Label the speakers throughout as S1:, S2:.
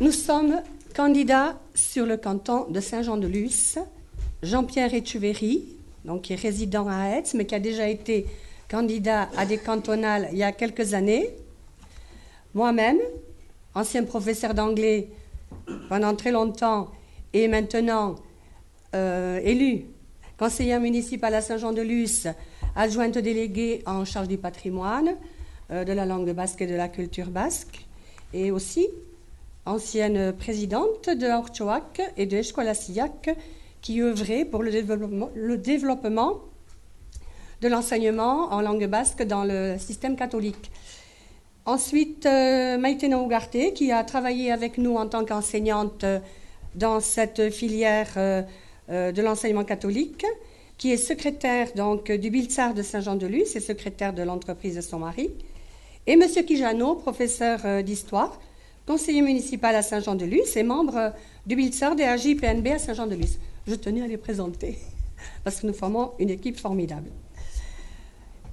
S1: Nous sommes candidats sur le canton de Saint-Jean-de-Luz. Jean-Pierre Etcheverry, donc qui est résident à Aix, mais qui a déjà été candidat à des cantonales il y a quelques années. Moi-même, ancien professeur d'anglais pendant très longtemps et maintenant élu conseillère municipale à Saint-Jean-de-Luz, adjointe déléguée en charge du patrimoine, de la langue basque et de la culture basque, et aussi ancienne présidente de Ortchoak et de Escola Sillac, qui œuvrait pour le développement de l'enseignement en langue basque dans le système catholique. Ensuite, Maïtena Ugarte, qui a travaillé avec nous en tant qu'enseignante dans cette filière de l'enseignement catholique, qui est secrétaire donc, du Biltzar de Saint-Jean-de-Luz et secrétaire de l'entreprise de son mari. Et M. Kijano, professeur d'histoire, conseiller municipal à Saint-Jean-de-Luz et membre du Biltzar des AJ-PNB à Saint-Jean-de-Luz. Je tenais à les présenter, parce que nous formons une équipe formidable.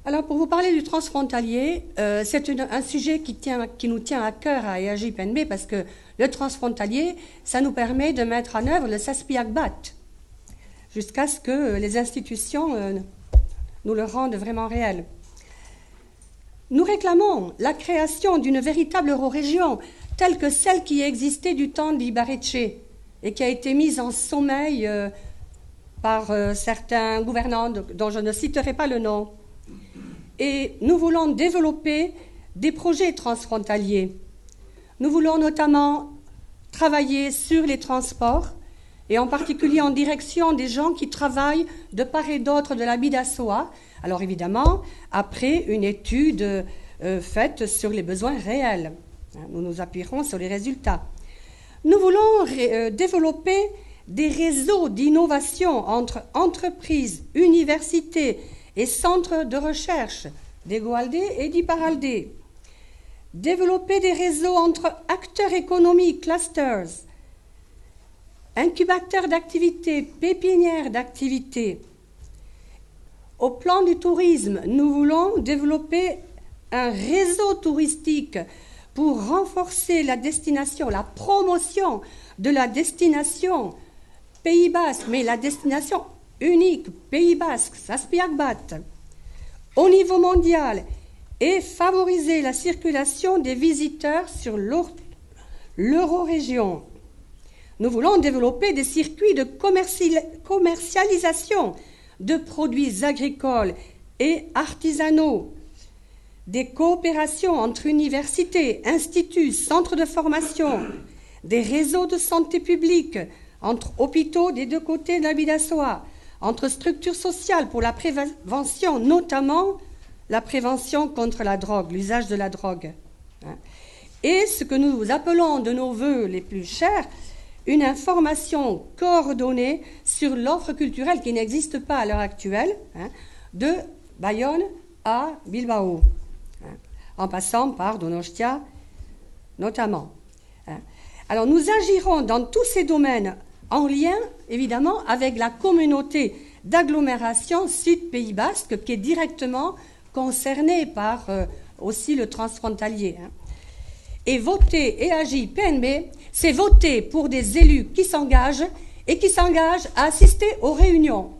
S1: Alors, pour vous parler du transfrontalier, c'est un sujet qui nous tient à cœur à AJ-PNB, parce que le transfrontalier, ça nous permet de mettre en œuvre le SASPIAC-BAT, jusqu'à ce que les institutions nous le rendent vraiment réel. Nous réclamons la création d'une véritable eurorégion, telle que celle qui existait du temps d'Ibarretxe et qui a été mise en sommeil par certains gouvernants dont je ne citerai pas le nom. Et nous voulons développer des projets transfrontaliers. Nous voulons notamment travailler sur les transports et en particulier en direction des gens qui travaillent de part et d'autre de la Bidassoa. Alors évidemment, après une étude faite sur les besoins réels. Nous nous appuierons sur les résultats. Nous voulons développer des réseaux d'innovation entre entreprises, universités et centres de recherche d'Egoaldé et d'Iparaldé. Développer des réseaux entre acteurs économiques, clusters, incubateurs d'activités, pépinières d'activités. Au plan du tourisme, nous voulons développer un réseau touristique pour renforcer la destination, la promotion de la destination Pays Basque, mais la destination unique Pays Basque, SASPIAC-BAT, au niveau mondial, et favoriser la circulation des visiteurs sur l'eurorégion. Nous voulons développer des circuits de commercialisation de produits agricoles et artisanaux, des coopérations entre universités, instituts, centres de formation, des réseaux de santé publique entre hôpitaux des deux côtés de la Bidassoa, entre structures sociales pour la prévention, notamment la prévention contre la drogue, l'usage de la drogue. Et ce que nous appelons de nos voeux les plus chers, une information coordonnée sur l'offre culturelle qui n'existe pas à l'heure actuelle, de Bayonne à Bilbao, en passant par Donostia notamment. Alors nous agirons dans tous ces domaines en lien, évidemment, avec la communauté d'agglomération Sud-Pays Basque qui est directement concernée par aussi le transfrontalier. Et voter AJ-PNB, c'est voter pour des élus qui s'engagent et qui s'engagent à assister aux réunions.